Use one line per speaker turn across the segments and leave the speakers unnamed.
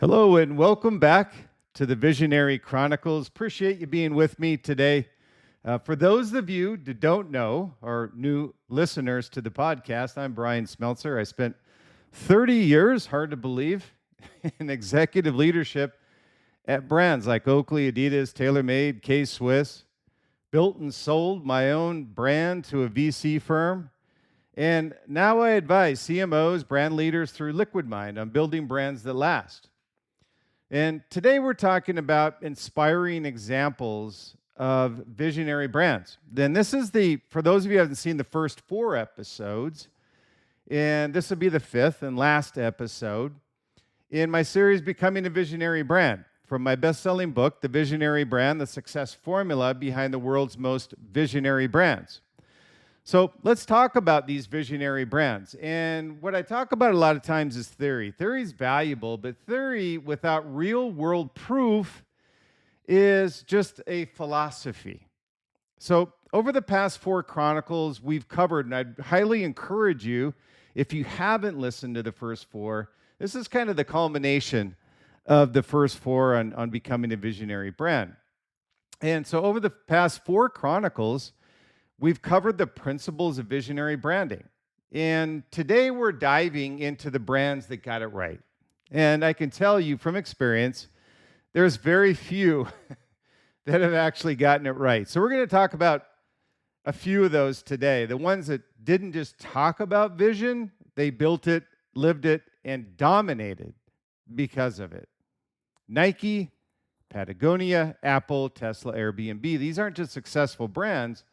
Hello and welcome back to the Visionary Chronicles. Appreciate you being with me today. For those of you that don't know or new listeners to the podcast, I'm Bryan Smeltzer. I spent 30 years, hard to believe, in executive leadership at brands like Oakley, Adidas, TaylorMade, K-Swiss. Built and sold my own brand to a VC firm. And now I advise CMOs, brand leaders through Liquid Mind on building brands that last. And today we're talking about inspiring examples of visionary brands. Then this is for those of you who haven't seen the first 4 episodes, and this will be the 5th and last episode in my series, Becoming a Visionary Brand, from my best-selling book, The Visionary Brand, the Success Formula Behind the World's Most Visionary Brands. So let's talk about these visionary brands. And what I talk about a lot of times is theory. Theory is valuable, but theory without real-world proof is just a philosophy. So over the past 4 Chronicles, we've covered, and I'd highly encourage you, if you haven't listened to the first 4, this is kind of the culmination of the first 4 on becoming a visionary brand. And so over the past 4 Chronicles, we've covered the principles of visionary branding. And today we're diving into the brands that got it right. And I can tell you from experience, there's very few that have actually gotten it right. So we're going to talk about a few of those today. The ones that didn't just talk about vision, they built it, lived it, and dominated because of it. Nike, Patagonia, Apple, Tesla, Airbnb. These aren't just successful brands.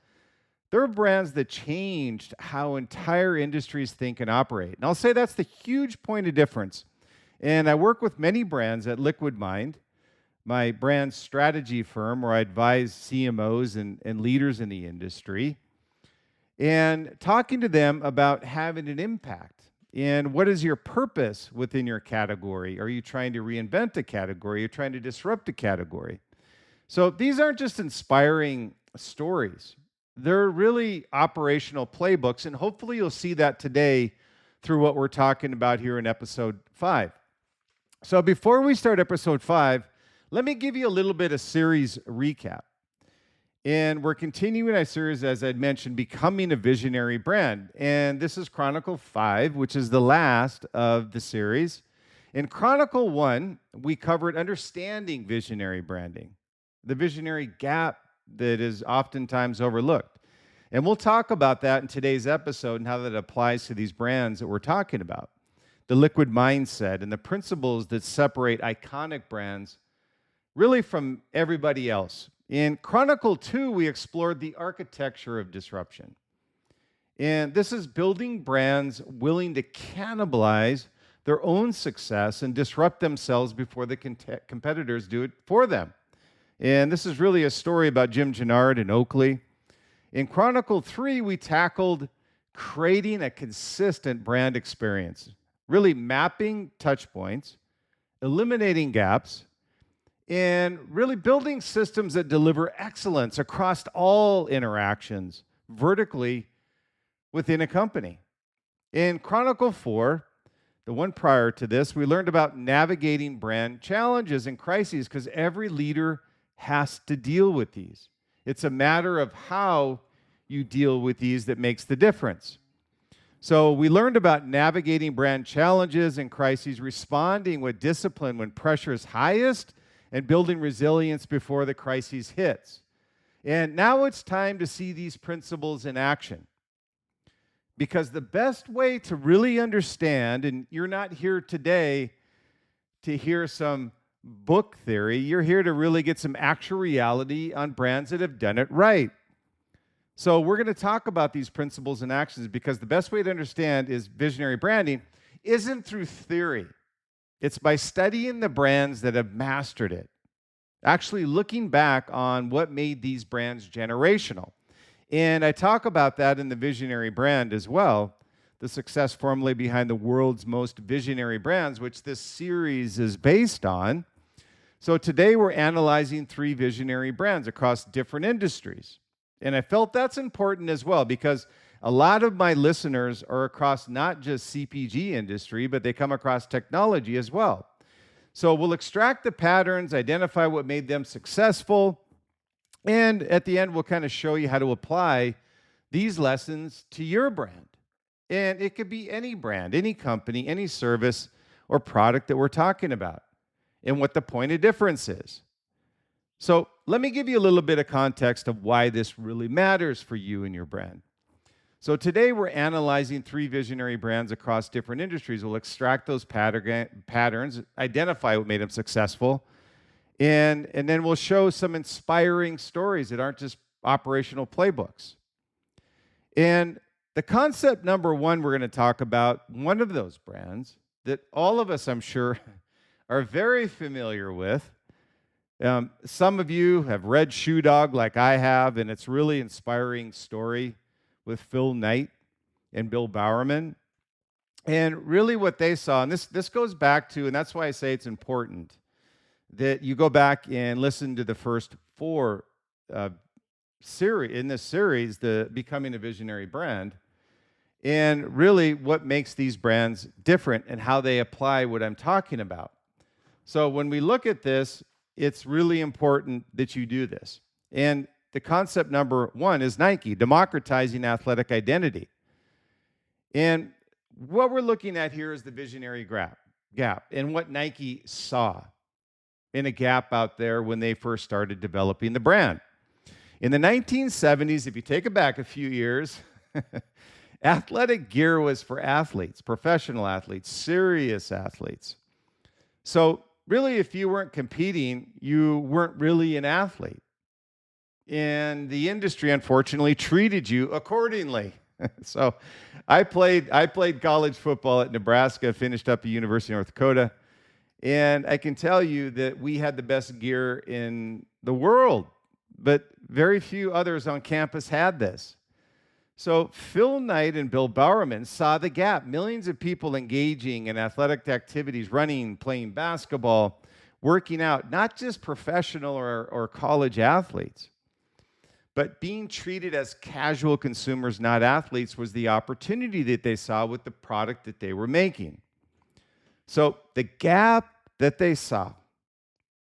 They're brands that changed how entire industries think and operate. And I'll say that's the huge point of difference. And I work with many brands at Liquid Mind, my brand strategy firm where I advise CMOs and leaders in the industry, and talking to them about having an impact. And what is your purpose within your category? Are you trying to reinvent a category? Are you trying to disrupt a category? So these aren't just inspiring stories. They're really operational playbooks, and hopefully you'll see that today through what we're talking about here in episode 5. So before we start episode 5, let me give you a little bit of series recap. And we're continuing our series, as I'd mentioned, Becoming a Visionary Brand. And this is Chronicle 5, which is the last of the series. In Chronicle 1, we covered understanding visionary branding, the visionary gap that is oftentimes overlooked. And we'll talk about that in today's episode and how that applies to these brands that we're talking about. The liquid mindset and the principles that separate iconic brands really from everybody else. In Chronicle 2, we explored the architecture of disruption. And this is building brands willing to cannibalize their own success and disrupt themselves before the competitors do it for them. And this is really a story about Jim Gennard and Oakley. In Chronicle 3, we tackled creating a consistent brand experience, really mapping touch points, eliminating gaps, and really building systems that deliver excellence across all interactions vertically within a company. In Chronicle 4, the one prior to this, we learned about navigating brand challenges and crises because every leader has to deal with these. It's a matter of how you deal with these that makes the difference. So we learned about navigating brand challenges and crises, responding with discipline when pressure is highest, and building resilience before the crisis hits. And now it's time to see these principles in action. Because the best way to really understand, and you're not here today to hear some book theory, you're here to really get some actual reality on brands that have done it right. So we're going to talk about these principles and actions because the best way to understand is visionary branding isn't through theory. It's by studying the brands that have mastered it. Actually looking back on what made these brands generational. And I talk about that in the Visionary Brand as well, the success formula behind the world's most visionary brands, which this series is based on. So today we're analyzing 3 visionary brands across different industries. And I felt that's important as well because a lot of my listeners are across not just CPG industry, but they come across technology as well. So we'll extract the patterns, identify what made them successful, and at the end, we'll kind of show you how to apply these lessons to your brand. And it could be any brand, any company, any service or product that we're talking about, and what the point of difference is. So let me give you a little bit of context of why this really matters for you and your brand. So today we're analyzing 3 visionary brands across different industries. We'll extract those patterns, identify what made them successful, and then we'll show some inspiring stories that aren't just operational playbooks. And the concept number 1 we're going to talk about, one of those brands that all of us, I'm sure, are very familiar with. Some of you have read Shoe Dog like I have, and it's really inspiring story with Phil Knight and Bill Bowerman. And really what they saw, and this goes back to, and that's why I say it's important, that you go back and listen to the first 4 in this series, the Becoming a Visionary Brand, and really what makes these brands different and how they apply what I'm talking about. So when we look at this, it's really important that you do this. And the concept number 1 is Nike, democratizing athletic identity. And what we're looking at here is the visionary gap and what Nike saw in a gap out there when they first started developing the brand. In the 1970s, if you take it back a few years, athletic gear was for athletes, professional athletes, serious athletes. So really, if you weren't competing, you weren't really an athlete. And the industry, unfortunately, treated you accordingly. So I played college football at Nebraska, finished up at University of North Dakota, and I can tell you that we had the best gear in the world, but very few others on campus had this. So Phil Knight and Bill Bowerman saw the gap. Millions of people engaging in athletic activities, running, playing basketball, working out, not just professional or college athletes, but being treated as casual consumers, not athletes, was the opportunity that they saw with the product that they were making. So the gap that they saw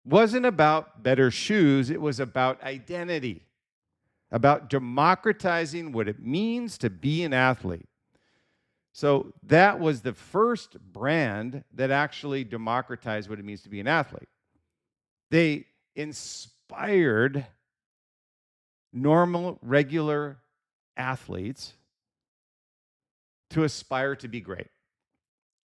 wasn't about better shoes, it was about identity, about democratizing what it means to be an athlete. So that was the first brand that actually democratized what it means to be an athlete. They inspired normal, regular athletes to aspire to be great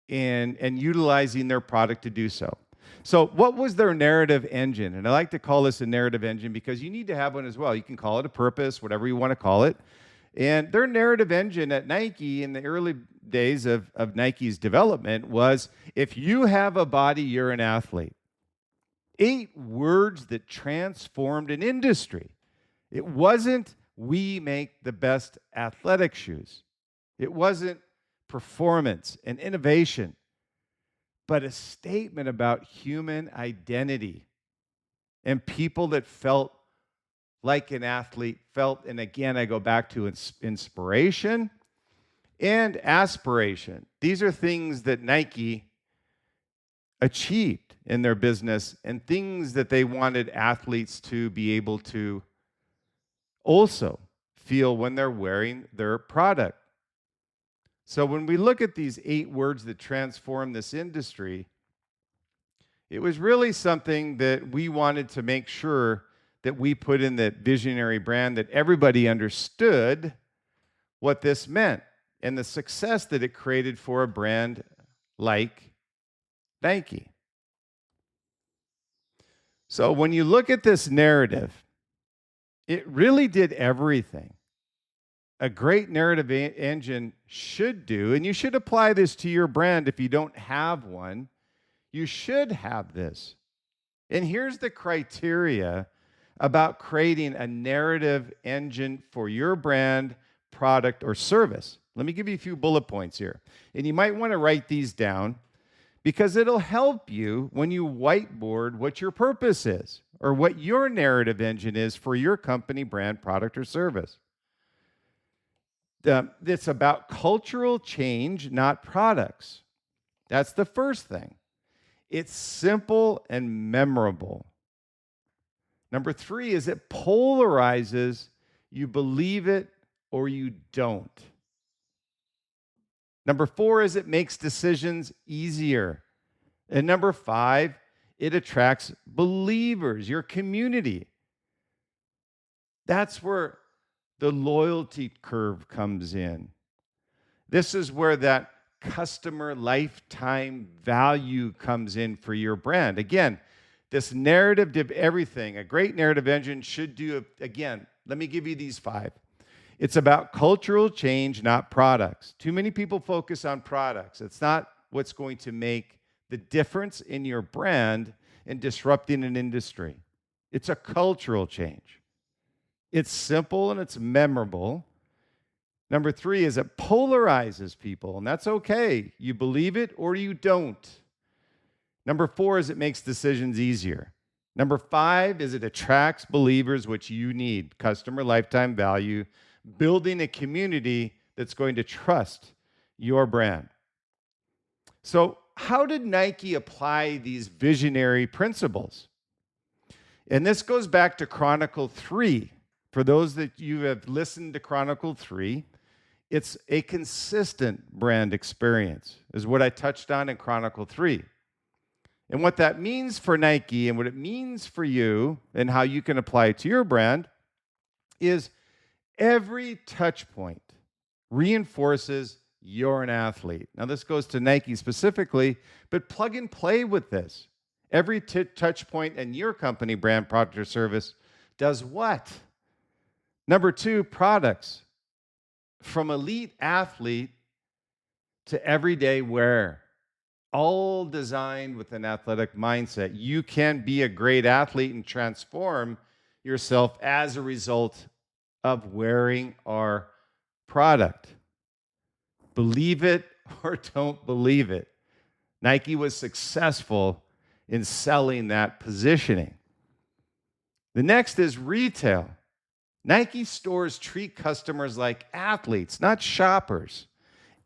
and utilizing their product to do so. So what was their narrative engine? And I like to call this a narrative engine because you need to have one as well. You can call it a purpose, whatever you want to call it. And their narrative engine at Nike in the early days of Nike's development was, if you have a body, you're an athlete. 8 words that transformed an industry. It wasn't, we make the best athletic shoes. It wasn't performance and innovation, but a statement about human identity and people that felt like an athlete felt. And again, I go back to inspiration and aspiration. These are things that Nike achieved in their business and things that they wanted athletes to be able to also feel when they're wearing their product. So when we look at these 8 words that transform this industry, it was really something that we wanted to make sure that we put in the visionary brand, that everybody understood what this meant and the success that it created for a brand like Nike. So when you look at this narrative, it really did everything a great narrative engine should do, and you should apply this to your brand if you don't have one. You should have this. And here's the criteria about creating a narrative engine for your brand, product, or service. Let me give you a few bullet points here. And you might want to write these down because it'll help you when you whiteboard what your purpose is or what your narrative engine is for your company, brand, product, or service. It's about cultural change, not products. That's the first thing. It's simple and memorable. Number 3 is it polarizes. You believe it or you don't. Number 4 is it makes decisions easier. And number 5, it attracts believers, your community. That's where the loyalty curve comes in. This is where that customer lifetime value comes in for your brand. Again, this narrative of everything, a great narrative engine should do, again, let me give you these 5. It's about cultural change, not products. Too many people focus on products. It's not what's going to make the difference in your brand and disrupting an industry. It's a cultural change. It's simple and it's memorable. Number 3 is it polarizes people, and that's okay. You believe it or you don't. Number 4 is it makes decisions easier. Number 5 is it attracts believers, which you need, customer lifetime value, building a community that's going to trust your brand. So, how did Nike apply these visionary principles? And this goes back to Chronicle 3. For those that you have listened to Chronicle 3, it's a consistent brand experience, is what I touched on in Chronicle 3. And what that means for Nike and what it means for you and how you can apply it to your brand is every touch point reinforces you're an athlete. Now, this goes to Nike specifically, but plug and play with this. Every touch point in your company, brand, product, or service does what? Number 2, products. From elite athlete to everyday wear, all designed with an athletic mindset. You can be a great athlete and transform yourself as a result of wearing our product. Believe it or don't believe it. Nike was successful in selling that positioning. The next is retail. Nike stores treat customers like athletes, not shoppers.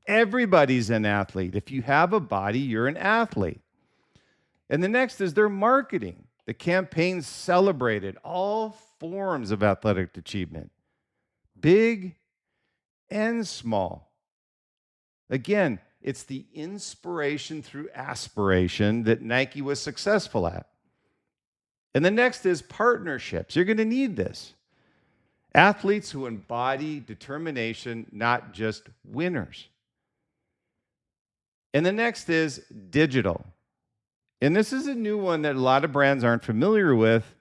Everybody's an athlete. If you have a body, you're an athlete. And the next is their marketing. The campaigns celebrated all forms of athletic achievement, big and small. Again, it's the inspiration through aspiration that Nike was successful at. And the next is partnerships. You're going to need this. Athletes who embody determination, not just winners. And the next is digital. And this is a new one that a lot of brands aren't familiar with,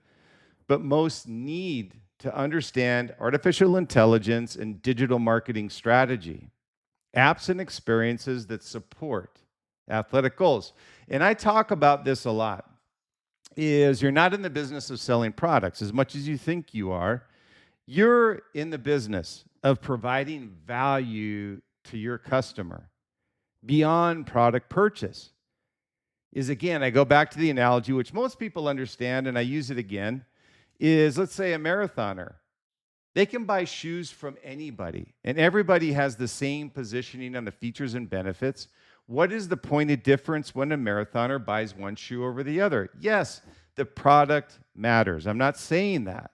but most need to understand artificial intelligence and digital marketing strategy. Apps and experiences that support athletic goals. And I talk about this a lot, is you're not in the business of selling products as much as you think you are. You're in the business of providing value to your customer beyond product purchase. Is again, I go back to the analogy, which most people understand, and I use it again, is let's say a marathoner. They can buy shoes from anybody, and everybody has the same positioning on the features and benefits. What is the point of difference when a marathoner buys one shoe over the other? Yes, the product matters. I'm not saying that.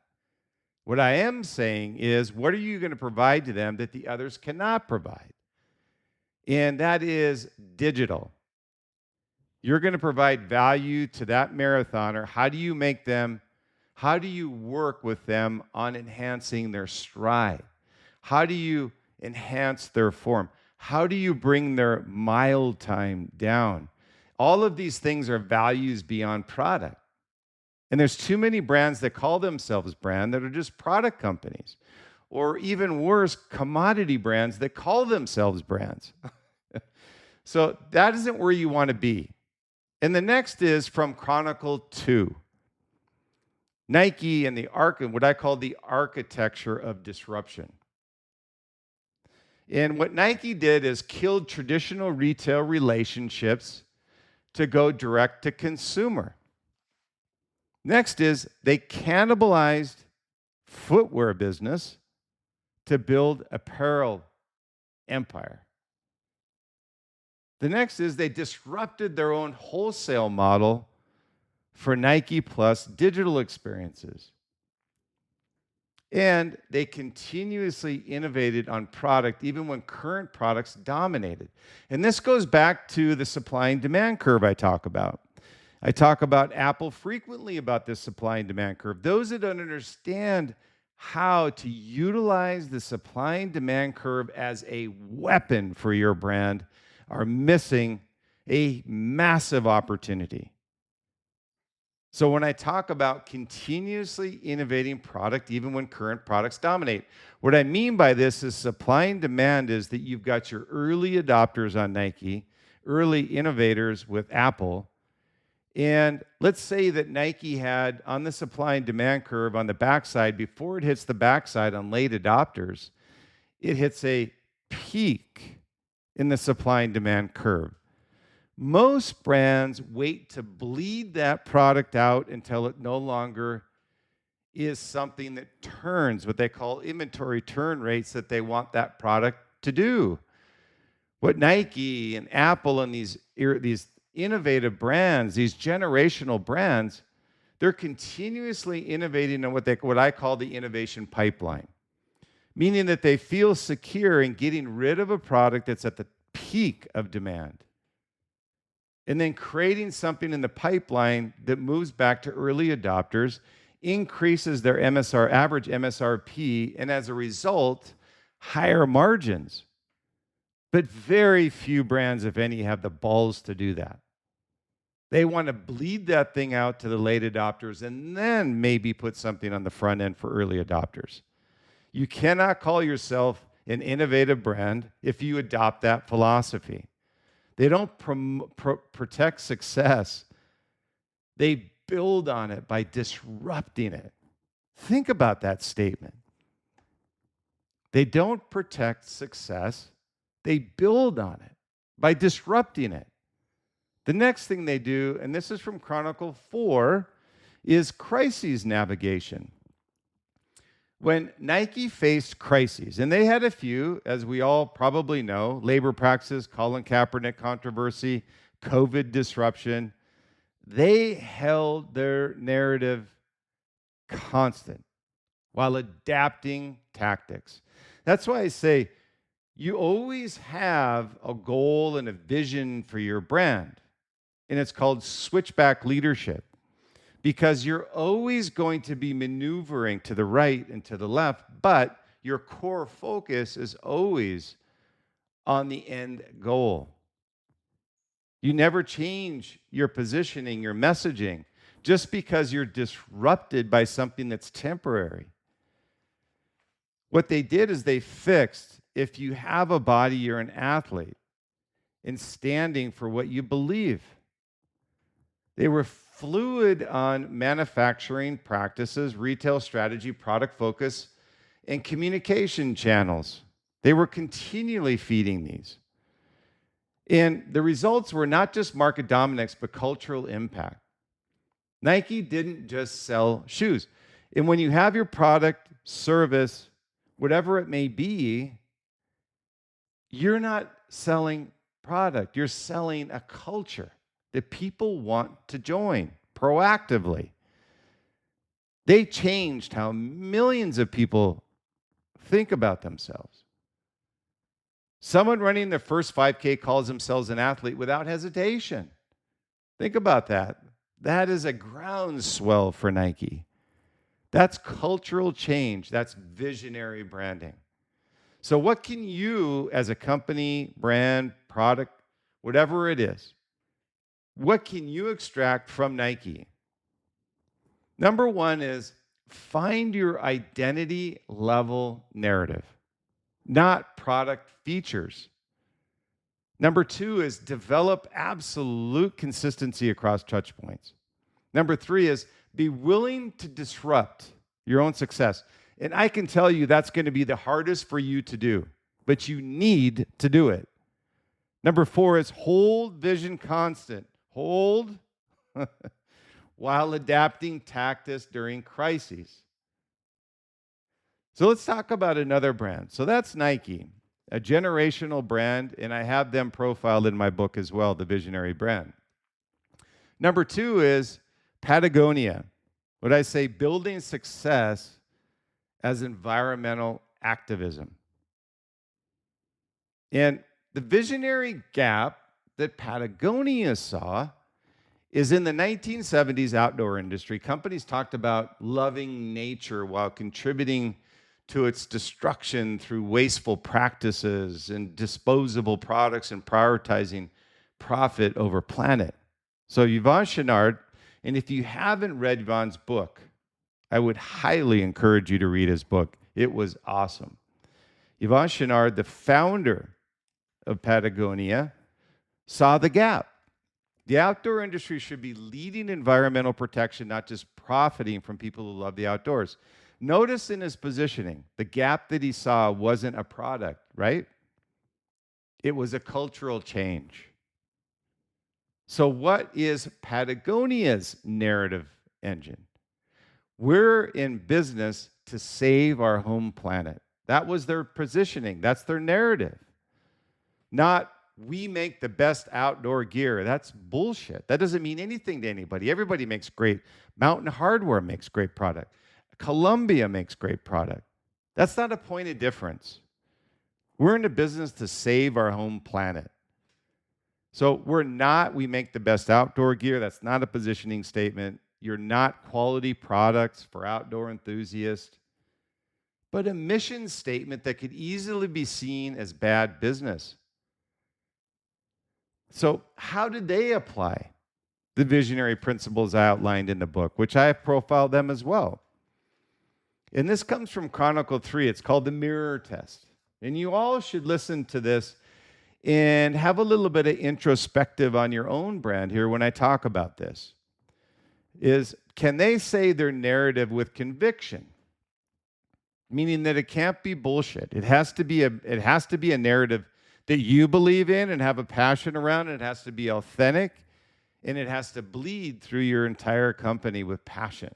What I am saying is, what are you going to provide to them that the others cannot provide? And that is digital. You're going to provide value to that marathoner. How do you work with them on enhancing their stride? How do you enhance their form? How do you bring their mile time down? All of these things are values beyond product. And there's too many brands that call themselves brand that are just product companies, or even worse, commodity brands that call themselves brands. So that isn't where you want to be. And the next is from Chronicle 2. Nike and what I call the architecture of disruption. And what Nike did is killed traditional retail relationships to go direct to consumer. Next is they cannibalized footwear business to build apparel empire. The next is they disrupted their own wholesale model for Nike Plus digital experiences. And they continuously innovated on product even when current products dominated. And this goes back to the supply and demand curve I talk about. I talk about Apple frequently about this supply and demand curve. Those that don't understand how to utilize the supply and demand curve as a weapon for your brand are missing a massive opportunity. So when I talk about continuously innovating product, even when current products dominate, what I mean by this is supply and demand is that you've got your early adopters on Nike, early innovators with Apple. And let's say that Nike had on the supply and demand curve on the backside, before it hits the backside on late adopters, it hits a peak in the supply and demand curve. Most brands wait to bleed that product out until it no longer is something that turns, what they call inventory turn rates that they want that product to do. What Nike and Apple and these innovative brands, these generational brands, they're continuously innovating on what I call the innovation pipeline, meaning that they feel secure in getting rid of a product that's at the peak of demand, and then creating something in the pipeline that moves back to early adopters, increases their average MSRP, and as a result, higher margins. But very few brands, if any, have the balls to do that. They want to bleed that thing out to the late adopters and then maybe put something on the front end for early adopters. You cannot call yourself an innovative brand if you adopt that philosophy. They don't protect success. They build on it by disrupting it. Think about that statement. They don't protect success. They build on it by disrupting it. The next thing they do, and this is from Chronicle 4, is crises navigation. When Nike faced crises, and they had a few, as we all probably know, labor practices, Colin Kaepernick controversy, COVID disruption, they held their narrative constant while adapting tactics. That's why I say you always have a goal and a vision for your brand, and it's called switchback leadership. Because you're always going to be maneuvering to the right and to the left, but your core focus is always on the end goal. You never change your positioning, your messaging, just because you're disrupted by something that's temporary. What they did is they fixed, if you have a body, you're an athlete, in standing for what you believe. They were fluid on manufacturing practices, retail strategy, product focus, and communication channels. They were continually feeding these. And the results were not just market dominance, but cultural impact. Nike didn't just sell shoes. And when you have your product, service, whatever it may be, you're not selling product, you're selling a culture that people want to join proactively. They changed how millions of people think about themselves. Someone running their first 5K calls themselves an athlete without hesitation. Think about that. That is a groundswell for Nike. That's cultural change. That's visionary branding. So what can you, as a company, brand, product, whatever it is, what can you extract from Nike? Number one is find your identity level narrative, not product features. Number two is develop absolute consistency across touch points. Number three is be willing to disrupt your own success. And I can tell you that's going to be the hardest for you to do, but you need to do it. Number four is hold vision constant. Hold while adapting tactics during crises. So let's talk about another brand. So that's Nike. a generational brand, and I have them profiled in my book as well, The Visionary Brand. Number 2 is Patagonia. What I say, building success as environmental activism. And the visionary gap that Patagonia saw is in the 1970s outdoor industry. Companies talked about loving nature while contributing to its destruction through wasteful practices and disposable products and prioritizing profit over planet. So Yvon Chouinard, and if you haven't read Yvon's book, I would highly encourage you to read his book. It was awesome. Yvon Chouinard, the founder of Patagonia, saw the gap. The outdoor industry should be leading environmental protection, not just profiting from people who love the outdoors. Notice in his positioning, the gap that he saw wasn't a product, right? It was a cultural change. So what is Patagonia's narrative engine? We're in business to save our home planet. That was their positioning. That's their narrative. Not, we make the best outdoor gear. That's bullshit. That doesn't mean anything to anybody. Everybody makes great. Mountain Hardware makes great product. Columbia makes great product. That's not a point of difference. We're in the business to save our home planet. So we make the best outdoor gear. That's not a positioning statement. You're not quality products for outdoor enthusiasts, but a mission statement that could easily be seen as bad business. So how did they apply the visionary principles I outlined in the book, which I have profiled them as well? And this comes from Chronicle 3. It's called the mirror test. And you all should listen to this and have a little bit of introspective on your own brand here when I talk about this. Can they say their narrative with conviction? Meaning that it can't be bullshit. It has to be a narrative that you believe in and have a passion around, and it has to be authentic, and it has to bleed through your entire company with passion.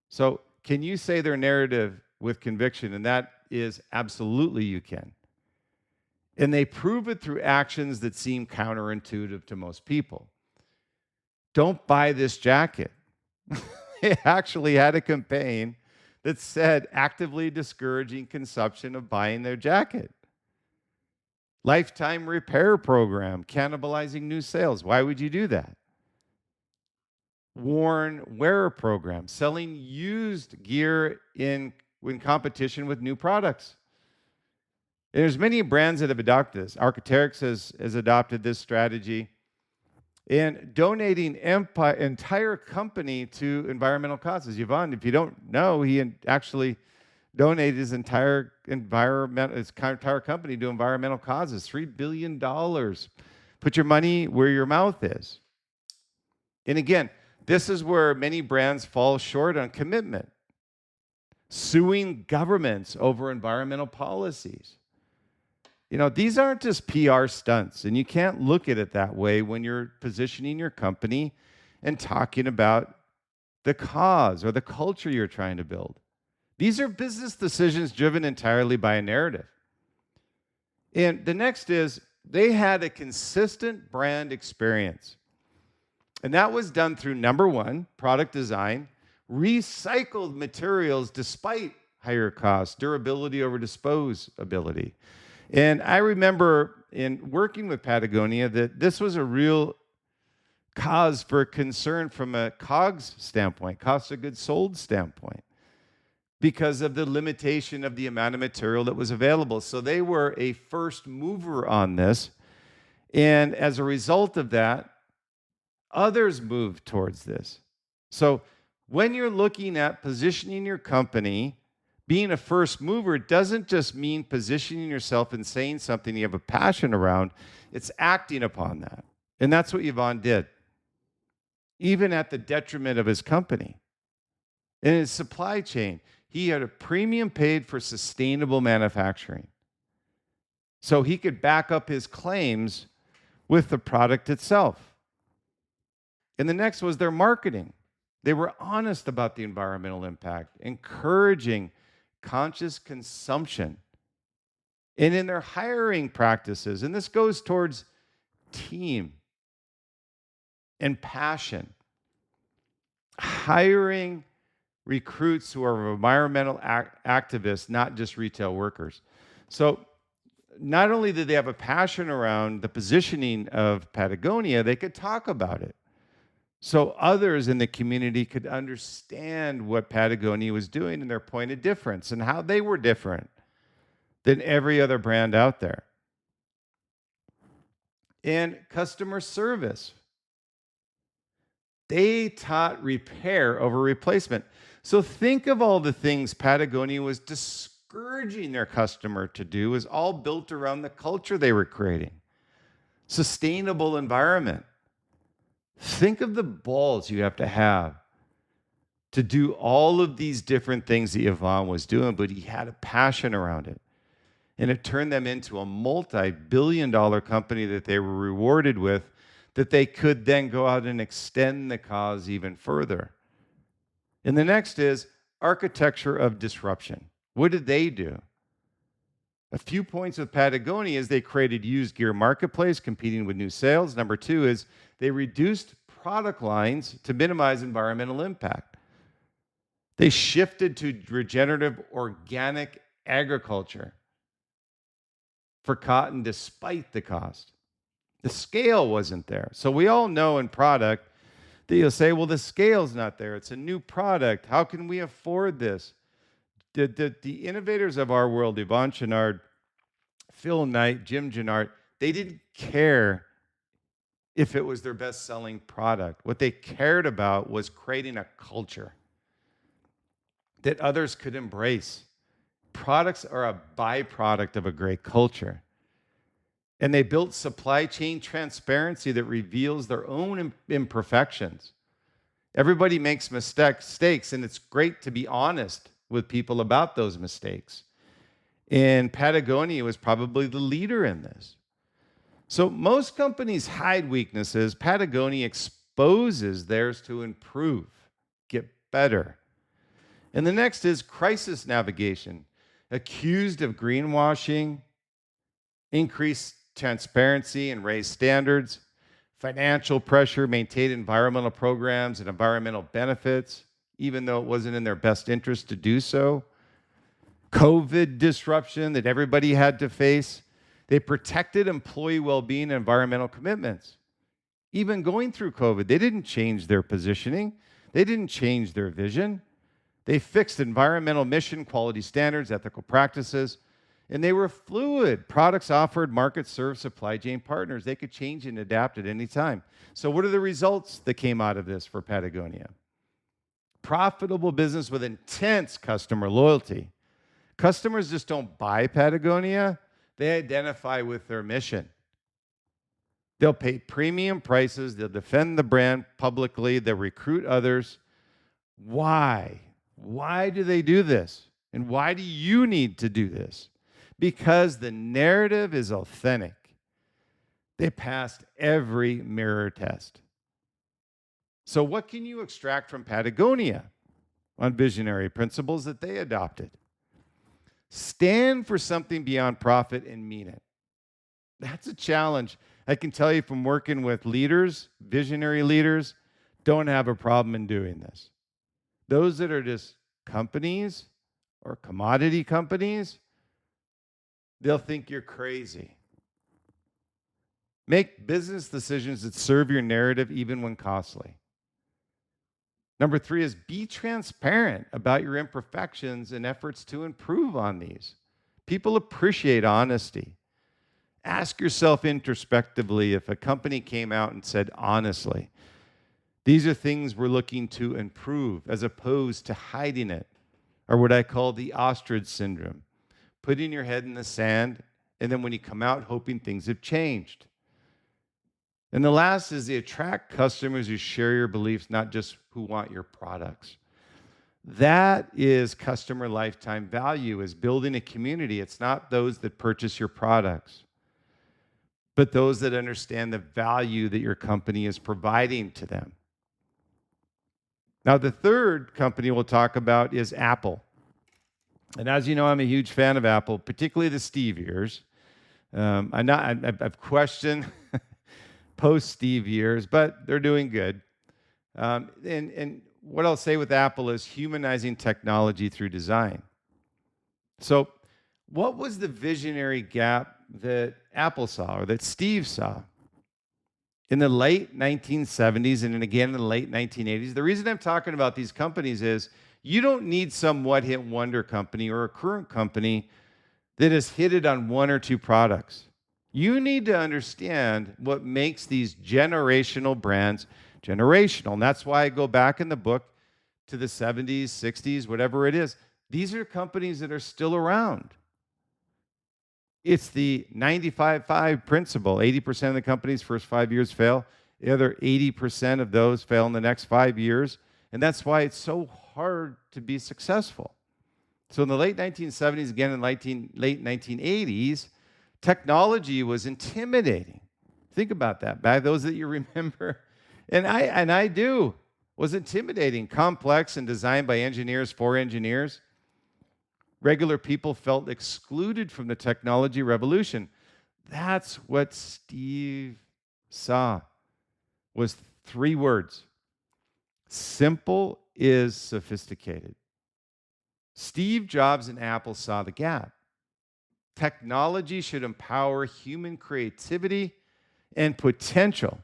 So can you say their narrative with conviction? And that is absolutely you can. And they prove it through actions that seem counterintuitive to most people. Don't buy this jacket. They actually had a campaign that said actively discouraging consumption of buying their jacket. Lifetime repair program, cannibalizing new sales. Why would you do that? Worn wearer program, selling used gear in competition with new products. And there's many brands that have adopted this. Arc'teryx has adopted this strategy. And donating entire company to environmental causes. Yvon, if you don't know, he actually donated his entire company to environmental causes. $3 billion. Put your money where your mouth is. And again, this is where many brands fall short on commitment. Suing governments over environmental policies. These aren't just PR stunts, and you can't look at it that way when you're positioning your company and talking about the cause or the culture you're trying to build. These are business decisions driven entirely by a narrative. And the next is they had a consistent brand experience. And that was done through, number 1, product design, recycled materials despite higher costs, durability over disposability. And I remember in working with Patagonia that this was a real cause for concern from a COGS standpoint, cost of goods sold standpoint, because of the limitation of the amount of material that was available. So they were a first mover on this. And as a result of that, others moved towards this. So when you're looking at positioning your company, being a first mover doesn't just mean positioning yourself and saying something you have a passion around. It's acting upon that. And that's what Yvon did, even at the detriment of his company. In his supply chain, he had a premium paid for sustainable manufacturing. So he could back up his claims with the product itself. And the next was their marketing. They were honest about the environmental impact, encouraging conscious consumption and in their hiring practices. And this goes towards team and passion. Hiring recruits who are environmental activists, not just retail workers. So not only did they have a passion around the positioning of Patagonia, they could talk about it. So others in the community could understand what Patagonia was doing and their point of difference and how they were different than every other brand out there. And customer service. They taught repair over replacement. So think of all the things Patagonia was discouraging their customer to do, is all built around the culture they were creating. Sustainable environment. Think of the balls you have to do all of these different things that Yvon was doing, but he had a passion around it. And it turned them into a multi-billion-dollar company that they were rewarded with, that they could then go out and extend the cause even further. And the next is architecture of disruption. What did they do? A few points with Patagonia is they created used gear marketplace, competing with new sales. Number two is they reduced product lines to minimize environmental impact. They shifted to regenerative organic agriculture for cotton despite the cost. The scale wasn't there. So we all know in product that you'll say, well, the scale's not there. It's a new product. How can we afford this? The innovators of our world, Yvon Chouinard, Phil Knight, Jim Gennard, they didn't care if it was their best-selling product. What they cared about was creating a culture that others could embrace. Products are a byproduct of a great culture. And they built supply chain transparency that reveals their own imperfections. Everybody makes mistakes, and it's great to be honest with people about those mistakes. And Patagonia was probably the leader in this. So most companies hide weaknesses. Patagonia exposes theirs to improve, get better. And the next is crisis navigation. Accused of greenwashing, increased transparency and raised standards, financial pressure, maintain environmental programs and environmental benefits, even though it wasn't in their best interest to do so. COVID disruption that everybody had to face. They protected employee well-being and environmental commitments. Even going through COVID, they didn't change their positioning. They didn't change their vision. They fixed environmental mission, quality standards, ethical practices, and they were fluid. Products offered, markets served, supply chain partners. They could change and adapt at any time. So what are the results that came out of this for Patagonia? Profitable business with intense customer loyalty. Customers just don't buy Patagonia. They identify with their mission. They'll pay premium prices. They'll defend the brand publicly. They'll recruit others. Why? Why do they do this? And why do you need to do this? Because the narrative is authentic. They passed every mirror test. So what can you extract from Patagonia on visionary principles that they adopted? Stand for something beyond profit and mean it. That's a challenge. I can tell you from working with leaders, visionary leaders, don't have a problem in doing this. Those that are just companies or commodity companies, they'll think you're crazy. Make business decisions that serve your narrative even when costly. Number three is be transparent about your imperfections and efforts to improve on these. People appreciate honesty. Ask yourself introspectively if a company came out and said honestly, these are things we're looking to improve, as opposed to hiding it, or what I call the ostrich syndrome, putting your head in the sand, and then when you come out, hoping things have changed. And the last is they attract customers who share your beliefs, not just who want your products. That is customer lifetime value, is building a community. It's not those that purchase your products, but those that understand the value that your company is providing to them. Now, the third company we'll talk about is Apple. And as you know, I'm a huge fan of Apple, particularly the Steve years. I've questioned post Steve years, but they're doing good. And what I'll say with Apple is humanizing technology through design. So, what was the visionary gap that Apple saw or that Steve saw? In the late 1970s and then again in the late 1980s, the reason I'm talking about these companies is you don't need some one-hit wonder company or a current company that has hit it on one or two products. You need to understand what makes these generational brands generational. And that's why I go back in the book to the 70s, 60s, whatever it is. These are companies that are still around. It's the 95-5 principle. 80% of the company's first 5 years fail. The other 80% of those fail in the next 5 years. And that's why it's so hard to be successful. So in the late 1970s, again in late 1980s, technology was intimidating. Think about that. By those that you remember, and I do, was intimidating, complex, and designed by engineers for engineers. Regular people felt excluded from the technology revolution. That's what Steve saw. Was 3 words. Simple is sophisticated. Steve Jobs and Apple saw the gap. Technology should empower human creativity and potential,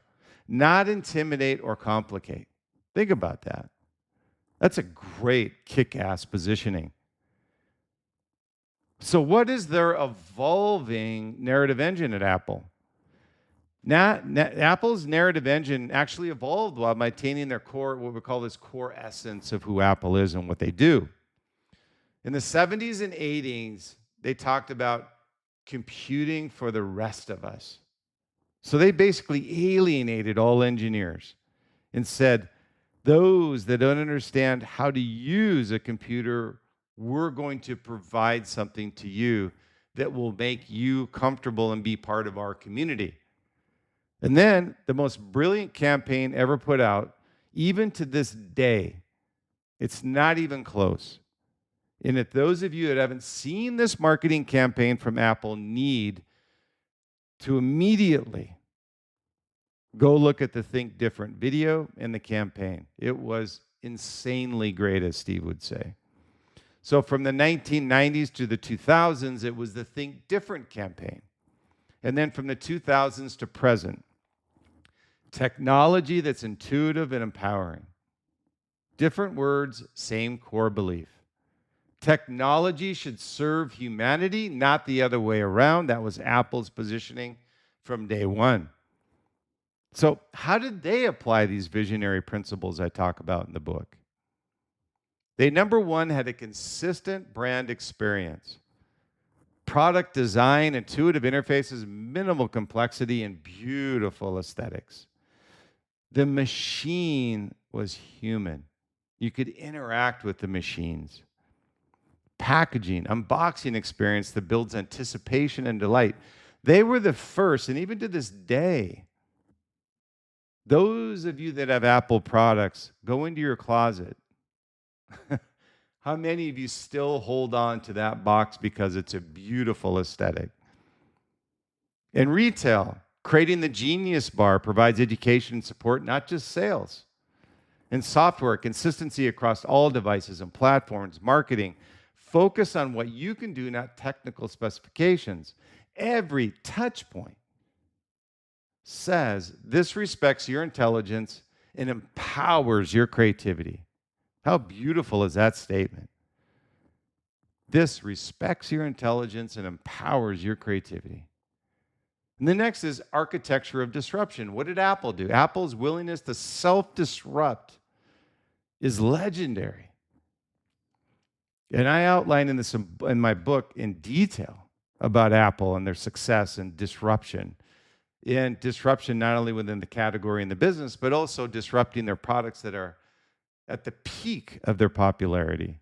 not intimidate or complicate. Think about that. That's a great kick-ass positioning. So what is their evolving narrative engine at Apple? Apple's narrative engine actually evolved while maintaining their core, what we call this core essence of who Apple is and what they do. In the 70s and 80s, they talked about computing for the rest of us. So they basically alienated all engineers and said, those that don't understand how to use a computer, we're going to provide something to you that will make you comfortable and be part of our community. And then the most brilliant campaign ever put out, even to this day, it's not even close. And if those of you that haven't seen this marketing campaign from Apple need to immediately go look at the Think Different video and the campaign. It was insanely great, as Steve would say. So from the 1990s to the 2000s, it was the Think Different campaign. And then from the 2000s to present, technology that's intuitive and empowering. Different words, same core belief. Technology should serve humanity, not the other way around. That was Apple's positioning from day one. So how did they apply these visionary principles I talk about in the book? They, number one, had a consistent brand experience. Product design, intuitive interfaces, minimal complexity, and beautiful aesthetics. The machine was human. You could interact with the machines. Packaging, unboxing experience that builds anticipation and delight. They were the first, and even to this day, those of you that have Apple products, go into your closet. How many of you still hold on to that box because it's a beautiful aesthetic? In retail, creating the Genius Bar provides education and support, not just sales. In software, consistency across all devices and platforms, marketing, focus on what you can do, not technical specifications. Every touch point says this respects your intelligence and empowers your creativity. How beautiful is that statement? This respects your intelligence and empowers your creativity. And the next is architecture of disruption. What did Apple do? Apple's willingness to self-disrupt is legendary. And I outline in my book in detail about Apple and their success and disruption. And disruption not only within the category and the business, but also disrupting their products that are at the peak of their popularity.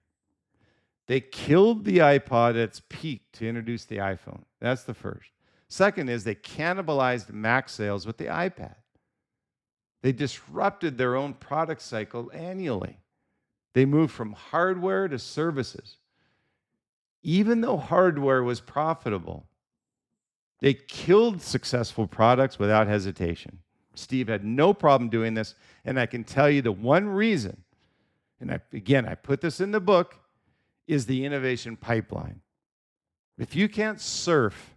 They killed the iPod at its peak to introduce the iPhone. That's the first. Second is they cannibalized Mac sales with the iPad. They disrupted their own product cycle annually. They moved from hardware to services. Even though hardware was profitable, they killed successful products without hesitation. Steve had no problem doing this, and I can tell you the one reason, and I put this in the book, is the innovation pipeline. If you can't surf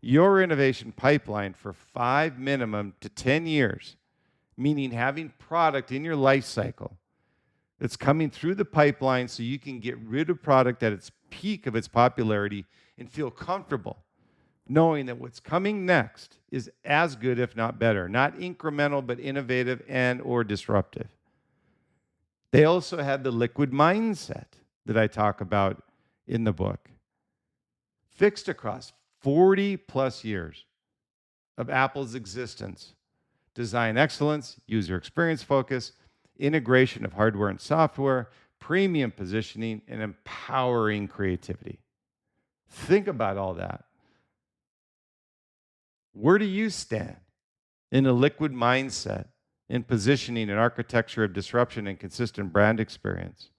your innovation pipeline for 5 minimum to 10 years, meaning having product in your life cycle that's coming through the pipeline so you can get rid of product at its peak of its popularity and feel comfortable knowing that what's coming next is as good, if not better, not incremental, but innovative and or disruptive. They also had the liquid mindset that I talk about in the book, fixed across 40 plus years of Apple's existence. Design excellence, user experience focus, integration of hardware and software, premium positioning, and empowering creativity. Think about all that. Where do you stand in a liquid mindset, in positioning and architecture of disruption and consistent brand experience?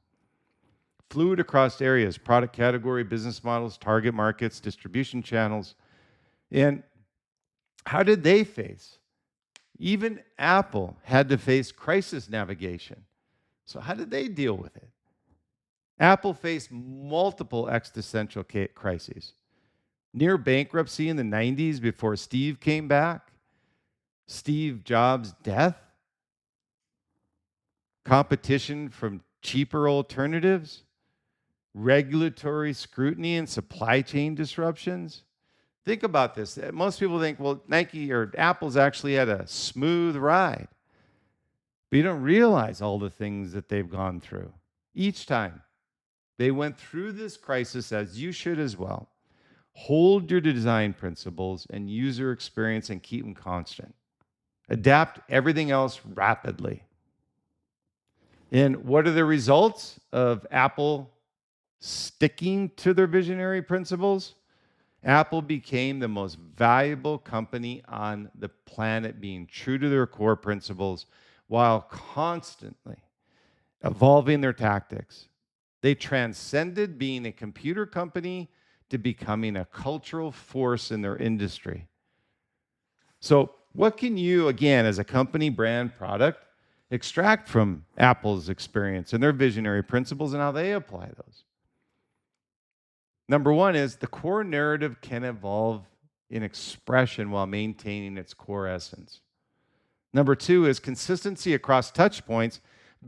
Fluid across areas, product category, business models, target markets, distribution channels. And how did they face? Even Apple had to face crisis navigation. So how did they deal with it? Apple faced multiple existential crises. Near bankruptcy in the 90s before Steve came back, Steve Jobs' death, competition from cheaper alternatives, regulatory scrutiny and supply chain disruptions. Think about this. Most people think, well, Nike or Apple's actually had a smooth ride. But you don't realize all the things that they've gone through. Each time they went through this crisis, as you should as well. Hold your design principles and user experience and keep them constant. Adapt everything else rapidly. And what are the results of Apple sticking to their visionary principles? Apple became the most valuable company on the planet, being true to their core principles while constantly evolving their tactics. They transcended being a computer company to becoming a cultural force in their industry. So, what can you, again, as a company, brand, product, extract from Apple's experience and their visionary principles and how they apply those? Number one is the core narrative can evolve in expression while maintaining its core essence. Number two is consistency across touch points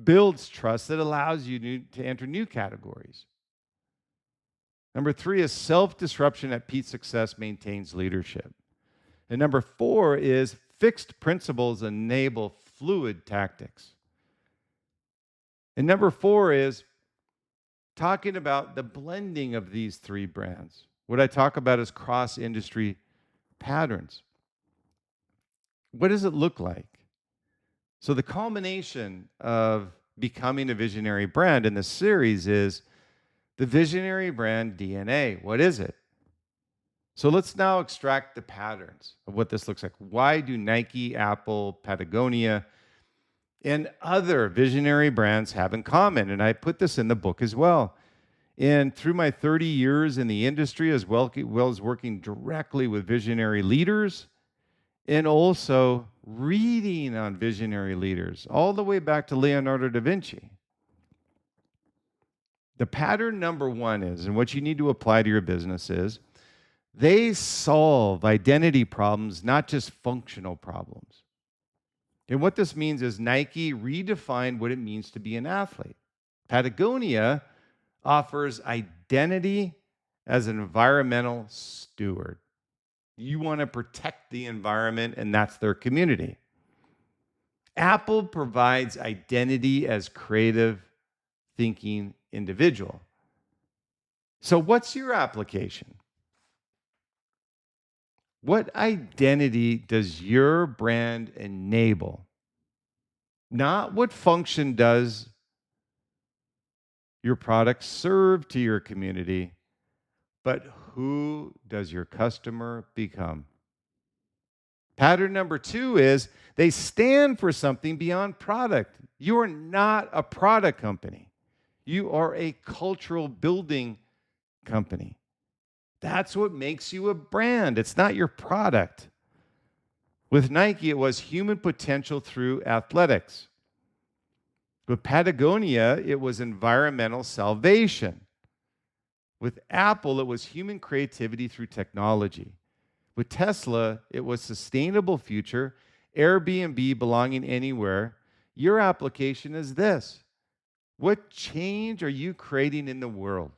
builds trust that allows you to enter new categories. Number three is self-disruption at peak success maintains leadership. And number four is fixed principles enable fluid tactics. And number four is talking about the blending of these three brands. What I talk about is cross-industry patterns. What does it look like? So the culmination of becoming a visionary brand in this series is the visionary brand DNA. What is it? So let's now extract the patterns of what this looks like. Why do Nike, Apple, Patagonia, and other visionary brands have in common? And I put this in the book as well. And through my 30 years in the industry, as well as working directly with visionary leaders, and also reading on visionary leaders, all the way back to Leonardo da Vinci. The pattern number one is, and what you need to apply to your business is, they solve identity problems, not just functional problems. And what this means is Nike redefined what it means to be an athlete. Patagonia offers identity as an environmental steward. You want to protect the environment, and that's their community. Apple provides identity as creative thinking individual. So what's your application? What identity does your brand enable? Not what function does your product serve to your community, but who does your customer become? Pattern number two is they stand for something beyond product. You are not a product company. You are a cultural building company. That's what makes you a brand. It's not your product. With Nike, it was human potential through athletics. With Patagonia, it was environmental salvation. With Apple, it was human creativity through technology. With Tesla, it was sustainable future, Airbnb belonging anywhere. Your application is this. What change are you creating in the world?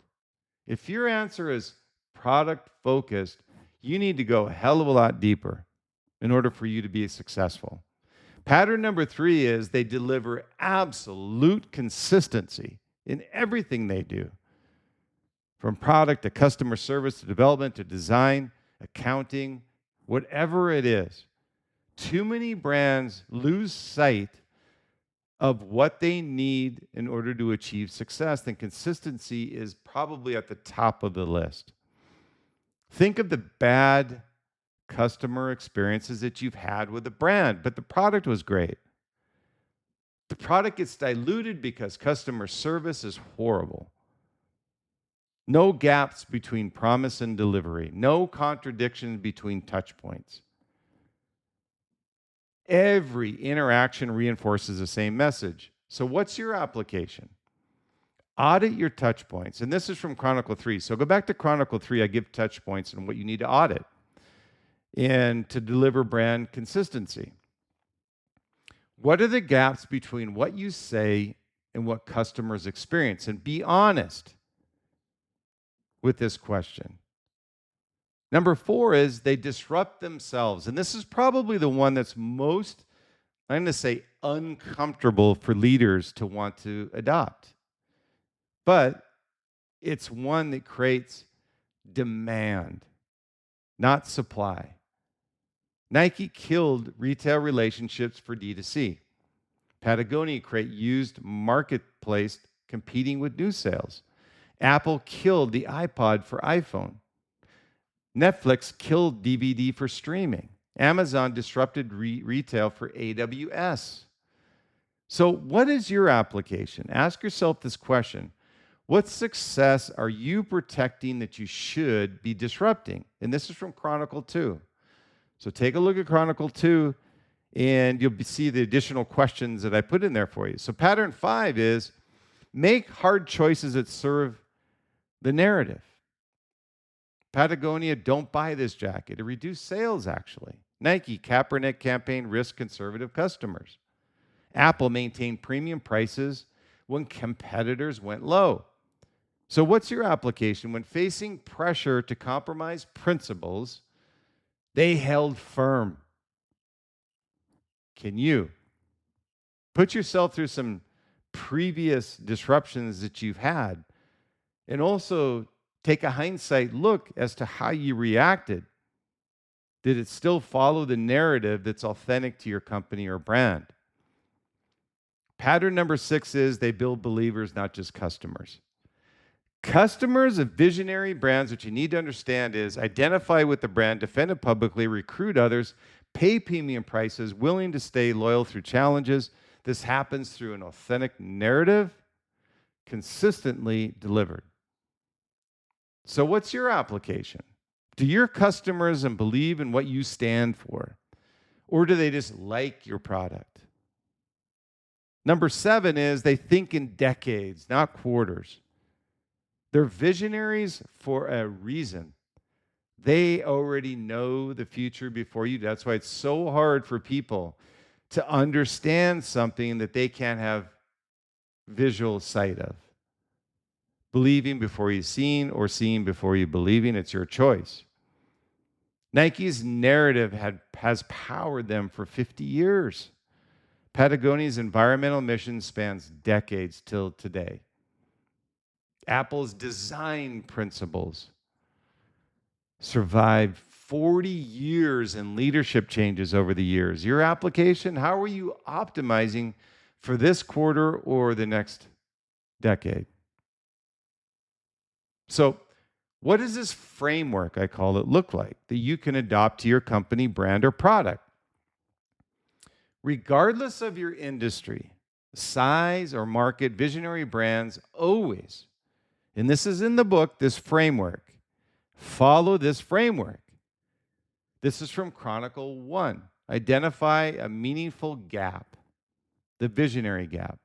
If your answer is product focused, you need to go a hell of a lot deeper in order for you to be successful. Pattern number 3 is they deliver absolute consistency in everything they do. From product to customer service to development to design, accounting, whatever it is. Too many brands lose sight of what they need in order to achieve success, then consistency is probably at the top of the list. Think of the bad customer experiences that you've had with a brand, but the product was great. The product gets diluted because customer service is horrible. No gaps between promise and delivery. No contradictions between touch points. Every interaction reinforces the same message. So what's your application? Audit your touch points. And this is from Chronicle 3. So go back to Chronicle 3. I give touch points and what you need to audit and to deliver brand consistency. What are the gaps between what you say and what customers experience? And be honest with this question. Number 4 is they disrupt themselves. And this is probably the one that's most, I'm going to say, uncomfortable for leaders to want to adopt. But it's one that creates demand, not supply. Nike killed retail relationships for D2C. Patagonia create used marketplace competing with new sales. Apple killed the iPod for iPhone. Netflix killed DVD for streaming. Amazon disrupted retail for AWS. So what is your application? Ask yourself this question. What success are you protecting that you should be disrupting? And this is from Chronicle 2. So take a look at Chronicle 2, and you'll see the additional questions that I put in there for you. So pattern 5 is make hard choices that serve the narrative. Patagonia, don't buy this jacket. It reduced sales, actually. Nike, Kaepernick campaign, risk conservative customers. Apple maintained premium prices when competitors went low. So what's your application? When facing pressure to compromise principles, they held firm. Can you put yourself through some previous disruptions that you've had and also take a hindsight look as to how you reacted? Did it still follow the narrative that's authentic to your company or brand? Pattern number 6 is they build believers, not just customers. Customers of visionary brands, what you need to understand is identify with the brand, defend it publicly, recruit others, pay premium prices, willing to stay loyal through challenges. This happens through an authentic narrative, consistently delivered. So what's your application? Do your customers believe in what you stand for? Or do they just like your product? Number 7 is they think in decades, not quarters. They're visionaries for a reason. They already know the future before you. That's why it's so hard for people to understand something that they can't have visual sight of. Believing before you've seen or seeing before you believing, it's your choice. Nike's narrative has powered them for 50 years. Patagonia's environmental mission spans decades till today. Apple's design principles survived 40 years in leadership changes over the years. Your application, how are you optimizing for this quarter or the next decade? So, what does this framework, I call it, look like that you can adopt to your company, brand, or product? Regardless of your industry, size, or market, visionary brands always And this is in the book, this framework. Follow this framework. This is from Chronicle 1. Identify a meaningful gap, the visionary gap.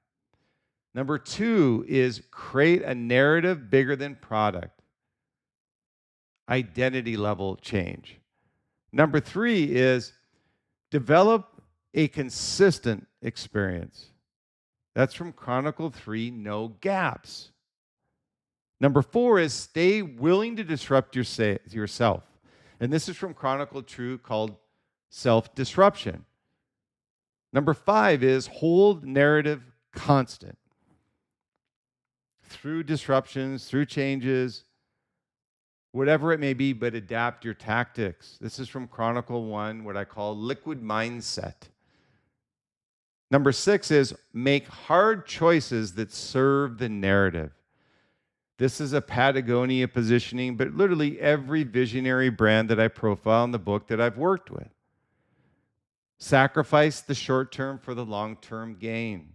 Number 2 is create a narrative bigger than product, identity level change. Number 3 is develop a consistent experience. That's from Chronicle 3, no gaps. Number 4 is stay willing to disrupt yourself. And this is from Chronicle 2 called self-disruption. Number 5 is hold narrative constant. Through disruptions, through changes, whatever it may be, but adapt your tactics. This is from Chronicle 1, what I call liquid mindset. Number 6 is make hard choices that serve the narrative. This is a Patagonia positioning, but literally every visionary brand that I profile in the book that I've worked with. Sacrifice the short term for the long-term gain.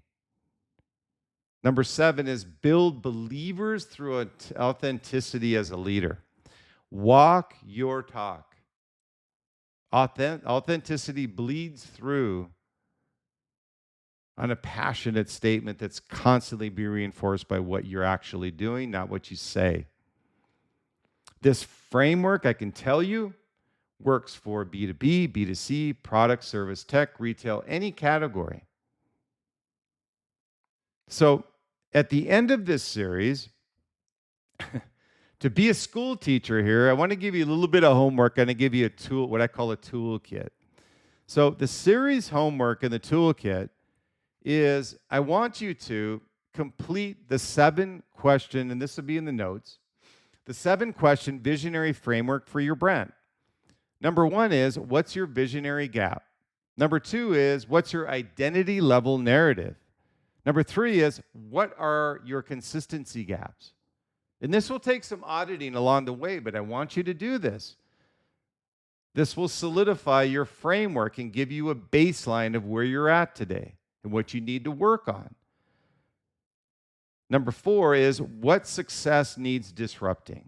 Number 7 is build believers through authenticity as a leader. Walk your talk. Authenticity bleeds through on a passionate statement that's constantly being reinforced by what you're actually doing, not what you say. This framework, I can tell you, works for B2B, B2C, product, service, tech, retail, any category. So at the end of this series, to be a school teacher here, I want to give you a little bit of homework. I'm going to give you a tool, what I call a toolkit. So the series homework in the toolkit is I want you to complete the 7-question, and this will be in the notes, the 7-question visionary framework for your brand. Number 1 is, what's your visionary gap? Number 2 is, what's your identity level narrative? Number 3 is, what are your consistency gaps? And this will take some auditing along the way, but I want you to do this. This will solidify your framework and give you a baseline of where you're at today and what you need to work on. Number 4 is, what success needs disrupting?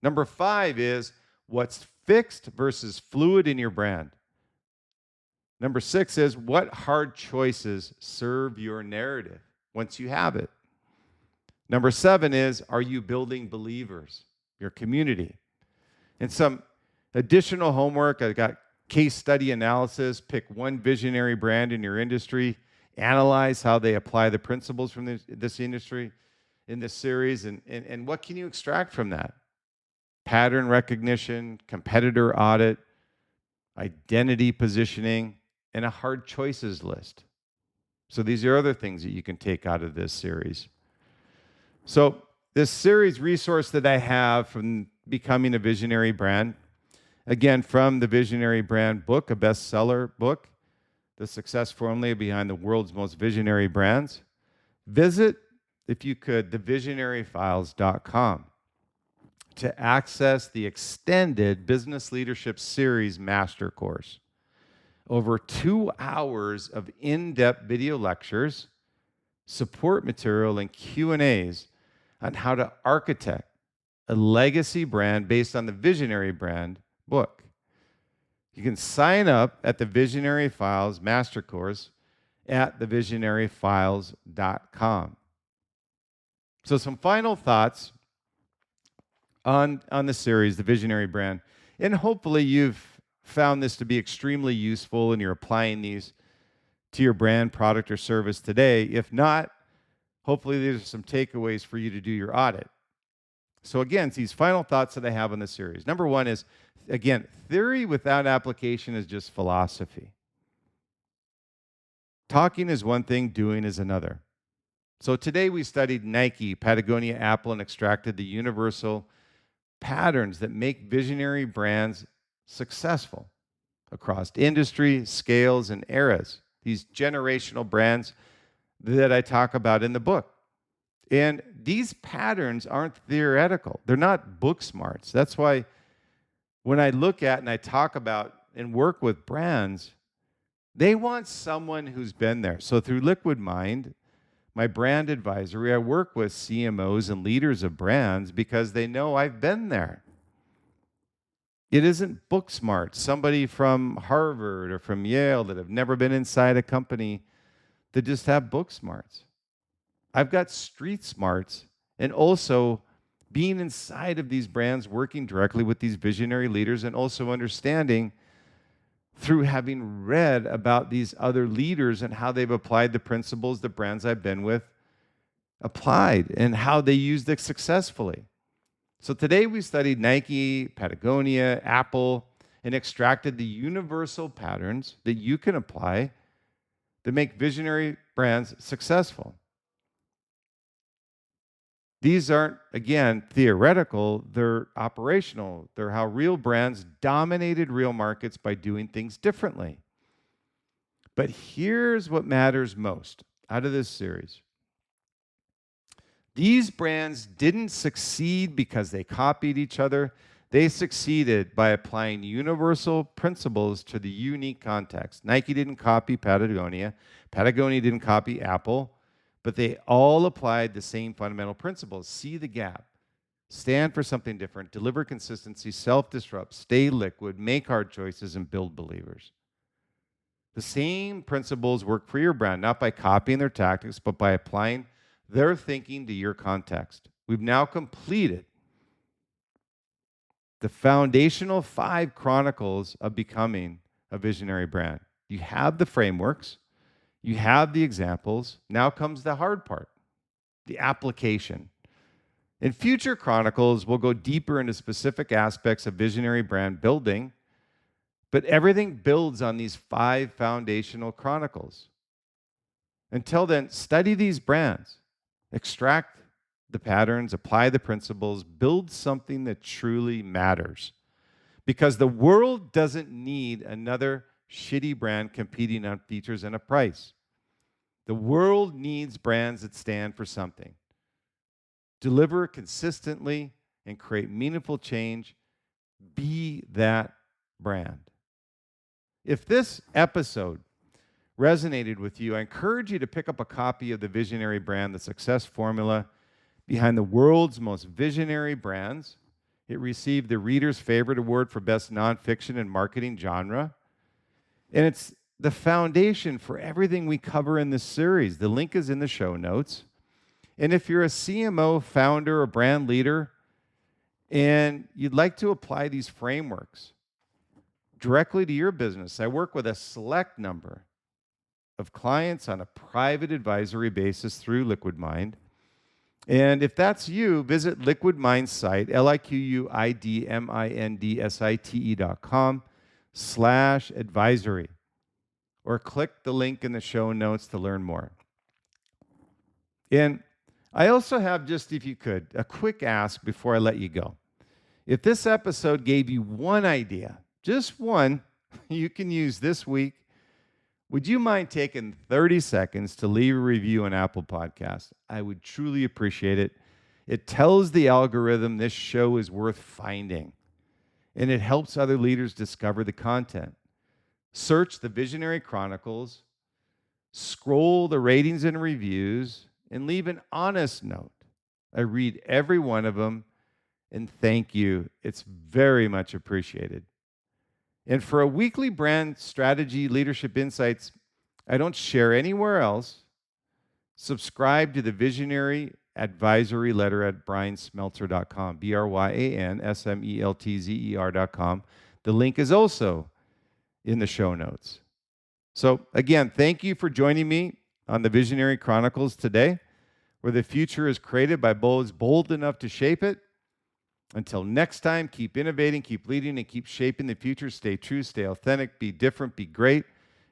Number 5 is, what's fixed versus fluid in your brand? Number 6 is, what hard choices serve your narrative once you have it? Number 7 is, are you building believers, your community? And some additional homework, I've got case study analysis, pick one visionary brand in your industry, analyze how they apply the principles from this industry in this series, and what can you extract from that? Pattern recognition, competitor audit, identity positioning, and a hard choices list. So these are other things that you can take out of this series. So this series resource that I have from Becoming a Visionary Brand, again, from the Visionary Brand book, a bestseller book, The Success Formula Behind the World's Most Visionary Brands. Visit, if you could, thevisionaryfiles.com to access the extended Business Leadership Series Master Course. Over 2 hours of in-depth video lectures, support material, and Q&As on how to architect a legacy brand based on the Visionary Brand book. You can sign up at the Visionary Files Master Course at thevisionaryfiles.com. So some final thoughts on the series, The Visionary Brand. And hopefully you've found this to be extremely useful and you're applying these to your brand, product, or service today. If not, hopefully there's some takeaways for you to do your audit. So again, it's these final thoughts that I have on the series. Number 1 is, again, theory without application is just philosophy. Talking is one thing, doing is another. So today we studied Nike, Patagonia, Apple, and extracted the universal patterns that make visionary brands successful across industry, scales, and eras. These generational brands that I talk about in the book. And these patterns aren't theoretical. They're not book smarts. That's why when I look at and I talk about and work with brands, they want someone who's been there. So through Liquid Mind, my brand advisory, I work with CMOs and leaders of brands because they know I've been there. It isn't book smart, somebody from Harvard or from Yale that have never been inside a company that just have book smarts. I've got street smarts, and also being inside of these brands, working directly with these visionary leaders, and also understanding through having read about these other leaders and how they've applied the principles the brands I've been with applied and how they used it successfully. So today we studied Nike, Patagonia, Apple, and extracted the universal patterns that you can apply to make visionary brands successful. These aren't, again, theoretical, they're operational. They're how real brands dominated real markets by doing things differently. But here's what matters most out of this series. These brands didn't succeed because they copied each other. They succeeded by applying universal principles to the unique context. Nike didn't copy Patagonia. Patagonia didn't copy Apple. But they all applied the same fundamental principles. See the gap. Stand for something different. Deliver consistency. Self-disrupt. Stay liquid. Make hard choices. And build believers. The same principles work for your brand, not by copying their tactics, but by applying their thinking to your context. We've now completed the foundational 5 chronicles of becoming a visionary brand. You have the frameworks. You have the examples. Now comes the hard part, the application. In future chronicles, we'll go deeper into specific aspects of visionary brand building, but everything builds on these 5 foundational chronicles. Until then, study these brands, extract the patterns, apply the principles, build something that truly matters. Because the world doesn't need another shitty brand competing on features and a price. The world needs brands that stand for something. Deliver consistently and create meaningful change. Be that brand. If this episode resonated with you, I encourage you to pick up a copy of the Visionary Brand, the success formula behind the world's most visionary brands. It received the Reader's Favorite Award for Best Nonfiction and Marketing Genre. And it's the foundation for everything we cover in this series. The link is in the show notes. And if you're a CMO, founder, or brand leader, and you'd like to apply these frameworks directly to your business, I work with a select number of clients on a private advisory basis through Liquid Mind. And if that's you, visit Liquid Mind's site, liquidmindsite.com/advisory, or click the link in the show notes to learn more. And I also have, just if you could, a quick ask before I let you go. If this episode gave you one idea, just one, you can use this week, would you mind taking 30 seconds to leave a review on Apple Podcasts? I would truly appreciate it. It tells the algorithm this show is worth finding, and it helps other leaders discover the content. Search the Visionary Chronicles, scroll the ratings and reviews, and leave an honest note. I read every one of them, and thank you. It's very much appreciated. And for a weekly brand strategy leadership insights I don't share anywhere else, subscribe to the Visionary Advisory Letter at bryansmeltzer.com, bryansmeltzer.com. The link is also in the show notes. So again, thank you for joining me on the Visionary Chronicles today, where the future is created by those bold enough to shape it. Until next time, keep innovating, keep leading, and keep shaping the future. Stay true, stay authentic, be different, be great.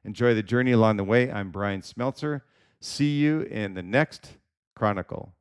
Enjoy the journey along the way. I'm Bryan Smeltzer. See you in the next Chronicle.